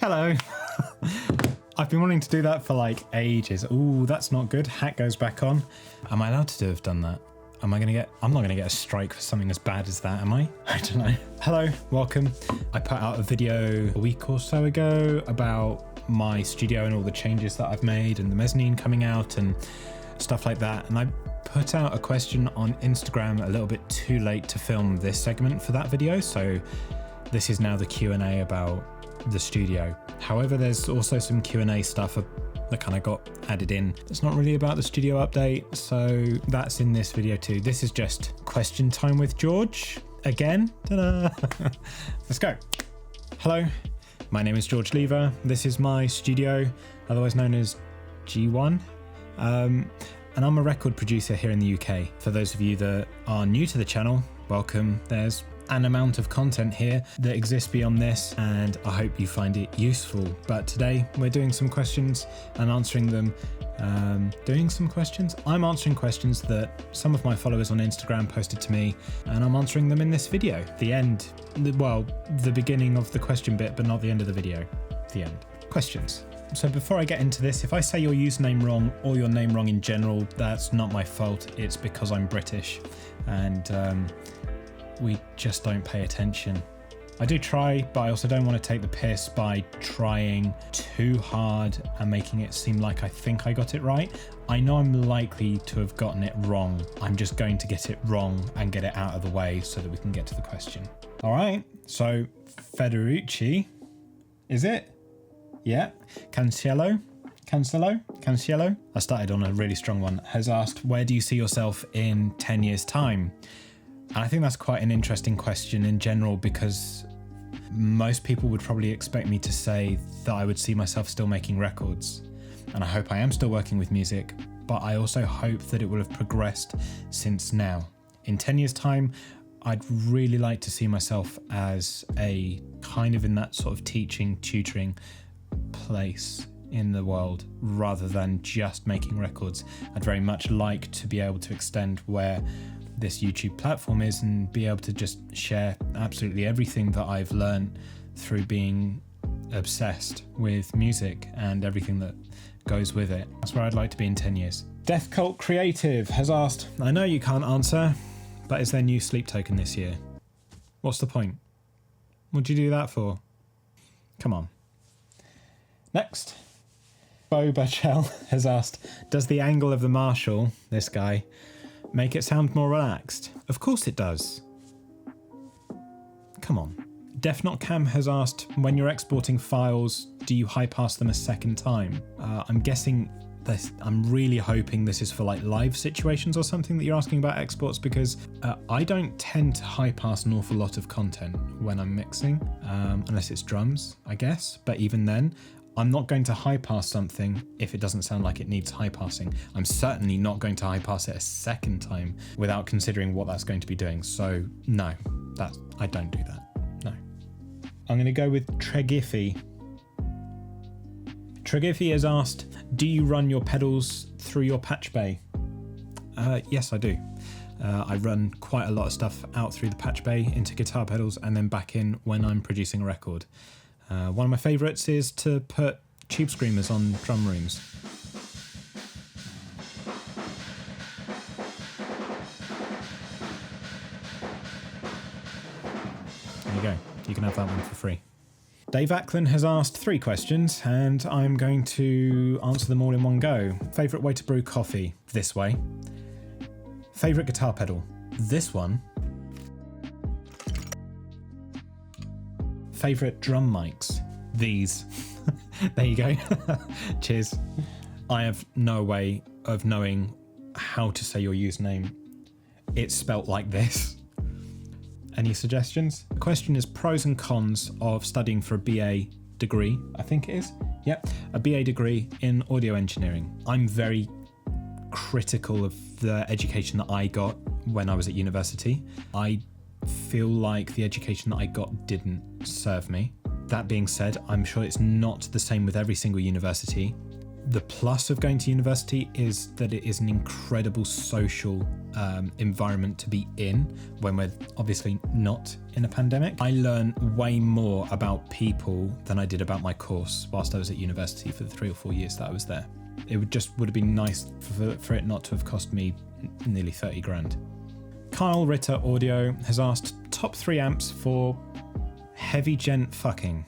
Hello. I've been wanting to do that for like ages. Ooh, that's not good. Hat goes back on. Am I allowed to have done that? I'm not gonna get a strike for something as bad as that, am I? I don't know. Hello, welcome. I put out a video a week or so ago about my studio and all the changes that I've made and the mezzanine coming out and stuff like that. And I put out a question on Instagram a little bit too late to film this segment for that video. So this is now the Q&A about the studio. However, there's also some Q&A stuff that kind of got added in. It's not really about the studio update, so that's in this video too. This is just question time with George again. Ta-da! Let's go. Hello, my name is George Lever. This is my studio, otherwise known as G1. And I'm a record producer here in the UK. For those of you that are new to the channel, welcome. There's an amount of content here that exists beyond this, and I hope you find it useful. But today we're doing some questions and answering them. I'm answering questions that some of my followers on Instagram posted to me, and I'm answering them in this video. The beginning of the question bit, but not the end of the video. The end. Questions. So before I get into this, if I say your username wrong or your name wrong in general, that's not my fault. It's because I'm British and we just don't pay attention. I do try, but I also don't want to take the piss by trying too hard and making it seem like I think I got it right. I know I'm likely to have gotten it wrong. I'm just going to get it wrong and get it out of the way so that we can get to the question. All right, so Federici, is it? Yeah, Cancelo. I started on a really strong one. Has asked, where do you see yourself in 10 years time? And I think that's quite an interesting question in general, because most people would probably expect me to say that I would see myself still making records. And I hope I am still working with music, but I also hope that it will have progressed since now. In 10 years time, I'd really like to see myself as a kind of in that sort of teaching, tutoring place in the world rather than just making records. I'd very much like to be able to extend where this YouTube platform is and be able to just share absolutely everything that I've learned through being obsessed with music and everything that goes with it. That's where I'd like to be in 10 years. Death Cult Creative has asked, I know you can't answer, but is there new sleep token this year? What's the point? What'd you do that for? Come on. Next. Bo Bachel has asked, does the angle of the Marshall, this guy, make it sound more relaxed? Of course it does. Come on. Def Not Cam has asked, when you're exporting files, do you high pass them a second time? I'm guessing this, I'm really hoping this is for like live situations or something that you're asking about exports, because I don't tend to high pass an awful lot of content when I'm mixing, unless it's drums, I guess. But even then, I'm not going to high pass something if it doesn't sound like it needs high passing. I'm certainly not going to high pass it a second time without considering what that's going to be doing. So no, I don't do that. No. I'm going to go with Tregiffy. Tregiffy has asked, do you run your pedals through your patch bay? Yes, I do. I run quite a lot of stuff out through the patch bay into guitar pedals and then back in when I'm producing a record. One of my favourites is to put tube screamers on drum rooms. There you go. You can have that one for free. Dave Ackland has asked 3 questions, and I'm going to answer them all in one go. Favourite way to brew coffee? This way. Favourite guitar pedal? This one. Favourite drum mics? These. There you go. Cheers. I have no way of knowing how to say your username. It's spelt like this. Any suggestions? The question is pros and cons of studying for a BA degree, I think it is. Yep, a BA degree in audio engineering. I'm very critical of the education that I got when I was at university. I feel like the education that I got didn't serve me. That being said, I'm sure it's not the same with every single university. The plus of going to university is that it is an incredible social environment to be in when we're obviously not in a pandemic. I learn way more about people than I did about my course whilst I was at university for the 3 or 4 years that I was there. It would have been nice for it not to have cost me nearly 30 grand. Kyle Ritter Audio has asked top 3 amps for heavy gent fucking.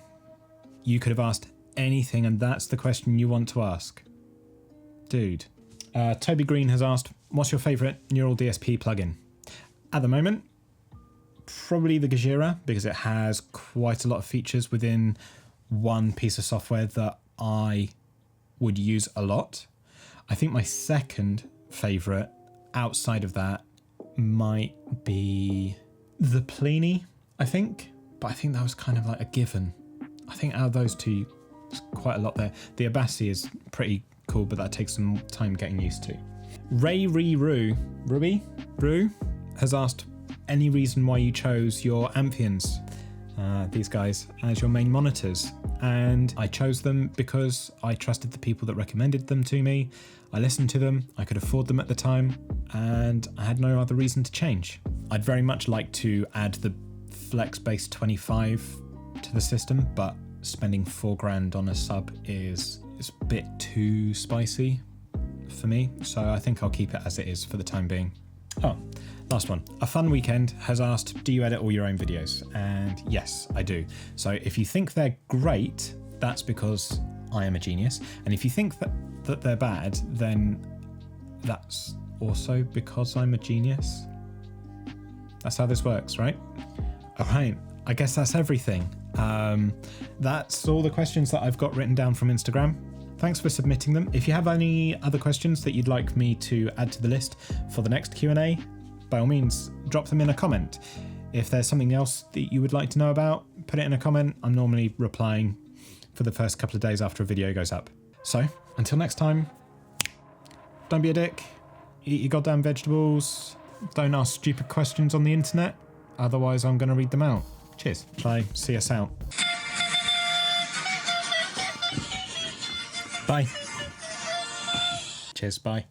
You could have asked anything and that's the question you want to ask. Dude. Toby Green has asked, what's your favourite neural DSP plugin? At the moment, probably the Gajira, because it has quite a lot of features within one piece of software that I would use a lot. I think my second favourite outside of that might be the Plini, I think. But I think that was kind of like a given. I think out of those two, there's quite a lot there. The Abassi is pretty cool, but that takes some time getting used to. Ruby has asked, any reason why you chose your Amphions, these guys, as your main monitors? And I chose them because I trusted the people that recommended them to me. I listened to them, I could afford them at the time, and I had no other reason to change. I'd very much like to add the Flex-based 25 to the system, but spending 4 grand on a sub is a bit too spicy for me, so I think I'll keep it as it is for the time being. Oh, last one. A Fun Weekend has asked, do you edit all your own videos? And yes, I do. So if you think they're great, that's because I am a genius. And if you think that they're bad, then that's also because I'm a genius. That's how this works, right? All right, I guess that's everything. That's all the questions that I've got written down from Instagram. Thanks for submitting them. If you have any other questions that you'd like me to add to the list for the next Q&A, by all means, drop them in a comment. If there's something else that you would like to know about, put it in a comment. I'm normally replying for the first couple of days after a video goes up. So, until next time, don't be a dick, eat your goddamn vegetables, don't ask stupid questions on the internet, otherwise I'm going to read them out. Cheers. Shall I see us out? Bye. Cheers, bye.